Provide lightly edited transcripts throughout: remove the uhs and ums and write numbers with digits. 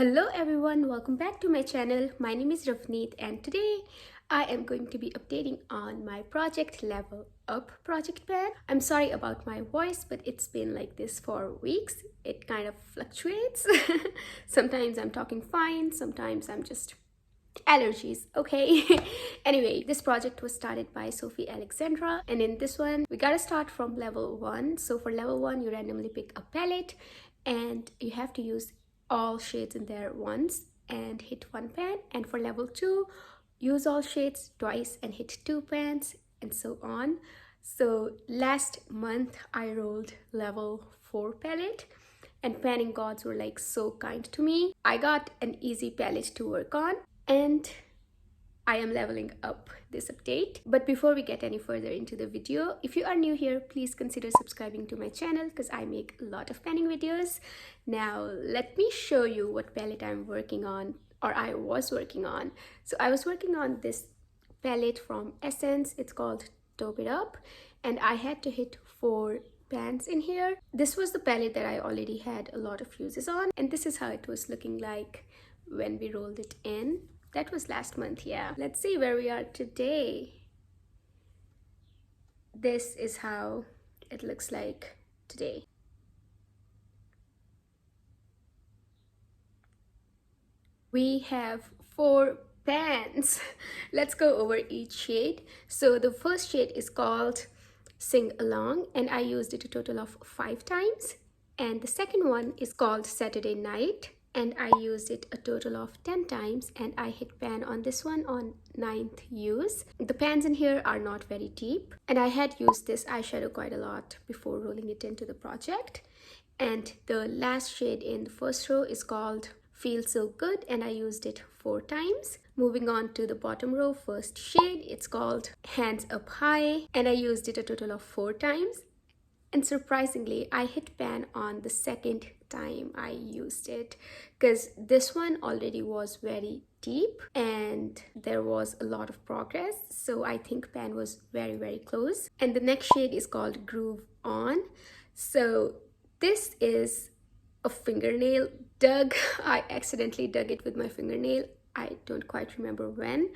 Hello everyone, welcome back to my channel. My name is Rafneet and today I am going to be updating on my project Level Up project pan. I'm sorry about my voice, but it's been like this for weeks. It kind of fluctuates. Sometimes I'm talking fine, sometimes I'm just allergies, okay? Anyway, this project was started by Sophie Alexandra, and in this one we gotta start from level 1. So for level 1 you randomly pick a palette and you have to use all shades in there once and hit one pan, and for level 2 use all shades twice and hit 2 pans, and so on. So last month I rolled level 4 palette and panning gods were like so kind to me. I got an easy palette to work on and I am leveling up this update. But before we get any further into the video, if you are new here, please consider subscribing to my channel because I make a lot of panning videos. Now let me show you what palette I'm working on, or I was working on. So I was working on this palette from Essence. It's called Dope It Up, and I had to hit 4 pans in here. This was the palette that I already had a lot of uses on, and this is how it was looking like when we rolled it in. That was last month, yeah. Let's see where we are today. This is how it looks like today. We have 4 pans. Let's go over each shade. So the first shade is called Sing Along, and I used it a total of 5 times. And the second one is called Saturday Night, and I used it a total of 10 times, and I hit pan on this one on 9th use. The pans in here are not very deep, and I had used this eyeshadow quite a lot before rolling it into the project. And the last shade in the first row is called Feel So Good, and I used it 4 times. Moving on to the bottom row, first shade, it's called Hands Up High, and I used it a total of 4 times. And surprisingly, I hit pan on the second time I used it because this one already was very deep and there was a lot of progress. So I think pan was very close. And the next shade is called Groove On. So this is a fingernail dug. I accidentally dug it with my fingernail. I don't quite remember when.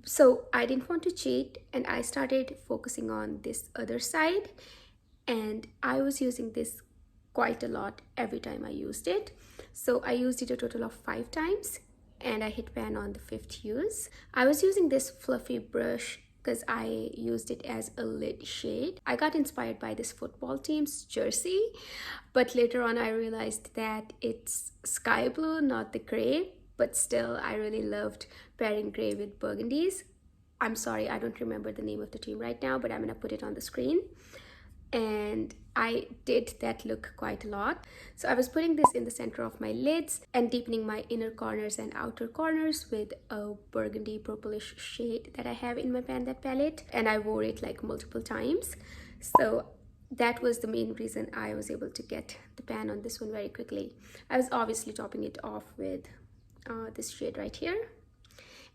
So I didn't want to cheat and I started focusing on this other side. And I was using this quite a lot every time I used it. So I used it a total of 5 times and I hit pan on the 5th use. I was using this fluffy brush because I used it as a lid shade. I got inspired by this football team's jersey, but later on I realized that it's sky blue, not the gray, but still I really loved pairing gray with burgundies. I'm sorry, I don't remember the name of the team right now, but I'm gonna put it on the screen. And I did that look quite a lot. So I was putting this in the center of my lids and deepening my inner corners and outer corners with a burgundy purplish shade that I have in my That palette, and I wore it like multiple times. So that was the main reason I was able to get the pan on this one very quickly. I was obviously topping it off with this shade right here.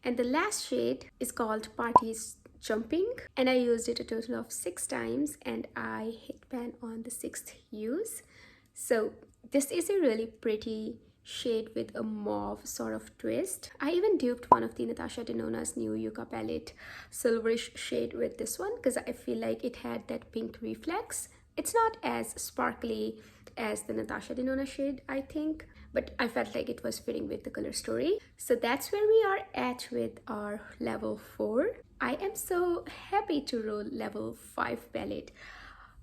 And the last shade is called Parties Jumping, and I used it a total of 6 times and I hit pan on the 6th use. So this is a really pretty shade with a mauve sort of twist. I even duped one of the Natasha Denona's new Yucca palette silverish shade with this one because I feel like it had that pink reflex. It's not as sparkly as the Natasha Denona shade, I think, but I felt like it was fitting with the color story. So that's where we are at with our level 4. I am so happy to roll level 5 palette.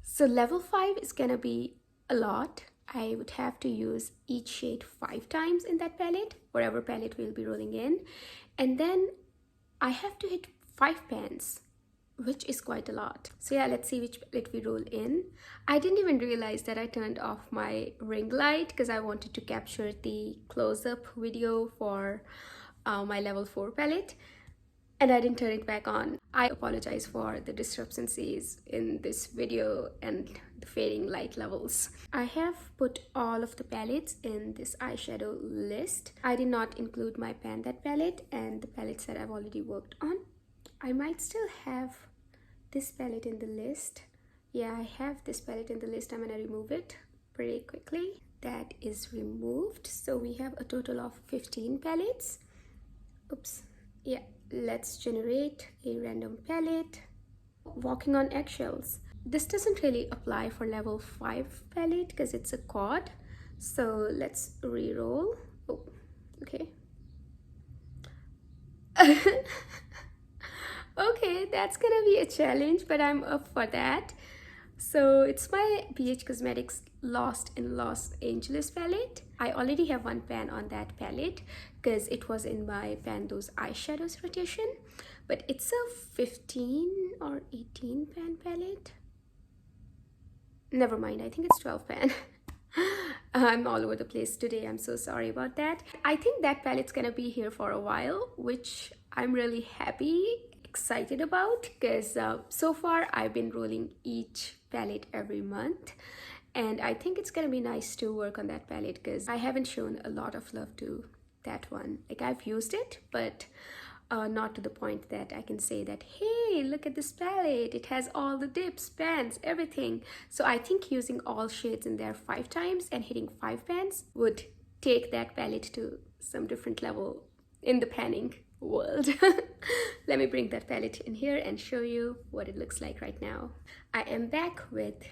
So level 5 is gonna be a lot. I would have to use each shade 5 times in that palette, whatever palette we'll be rolling in. And then I have to hit 5 pans, which is quite a lot. So yeah, let's see which palette we roll in. I didn't even realize that I turned off my ring light because I wanted to capture the close-up video for my level 4 palette, and I didn't turn it back on. I apologize for the discrepancies in this video and the fading light levels. I have put all of the palettes in this eyeshadow list. I did not include my That palette and the palettes that I've already worked on. I might still have this palette in the list. Yeah, I have this palette in the list. I'm gonna remove it pretty quickly. that is removed. So we have a total of 15 palettes. Oops. Yeah, let's generate a random palette. Walking on eggshells. This doesn't really apply for level 5 palette because it's a quad. So let's re-roll. Oh, okay. Okay, that's gonna be a challenge, but I'm up for that. So it's my BH Cosmetics Lost in Los Angeles palette. I already have one pan on that palette because it was in my pan those eyeshadows rotation, but it's a 15 or 18 pan palette. Never mind, I think it's 12 pan. I'm all over the place today. I'm so sorry about that. I think that palette's gonna be here for a while, which I'm really happy, excited about, because so far I've been rolling each palette every month, and I think it's gonna be nice to work on that palette because I haven't shown a lot of love to that one. Like, I've used it, but not to the point that I can say that, hey, look at this palette, it has all the dips, pans, everything. So I think using all shades in there 5 times and hitting 5 pans would take that palette to some different level in the panning world. Let me bring that palette in here and show you what it looks like right now. I am back with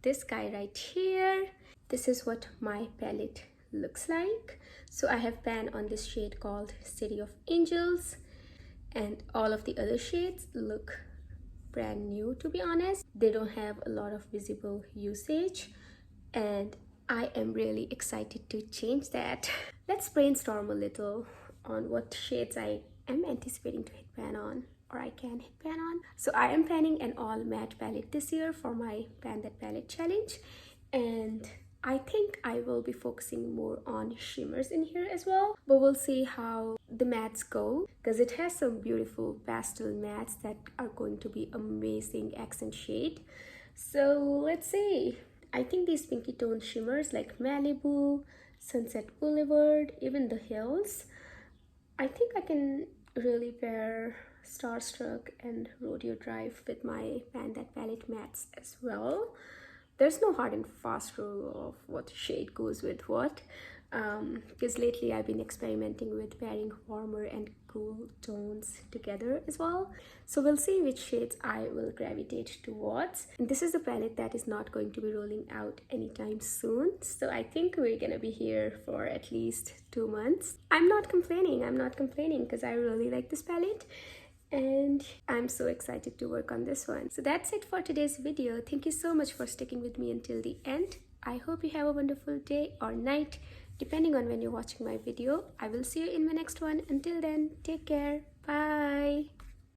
this guy right here. This is what my palette looks like. So I have pan on this shade called City of Angels, and all of the other shades look brand new, to be honest. They don't have a lot of visible usage, and I am really excited to change that. Let's brainstorm a little on what shades I am anticipating to hit pan on, or I can hit pan on. So I am panning an all matte palette this year for my Pan That Palette challenge, and I think I will be focusing more on shimmers in here as well, but we'll see how the mattes go, because it has some beautiful pastel mattes that are going to be amazing accent shade. So let's see. I think these pinky tone shimmers like Malibu, Sunset Boulevard, even the Hills, I think I can really pair Starstruck and Rodeo Drive with my Pan That Palette mattes as well. There's no hard and fast rule of what shade goes with what, because lately I've been experimenting with pairing warmer and cool tones together as well. So we'll see which shades I will gravitate towards. And this is a palette that is not going to be rolling out anytime soon, so I think we're gonna be here for at least 2 months. I'm not complaining because I really like this palette, and I'm so excited to work on this one. So that's it for today's video. Thank you so much for sticking with me until the end. I hope you have a wonderful day or night, depending on when you're watching my video. I will see you in my next one. Until then, take care. Bye.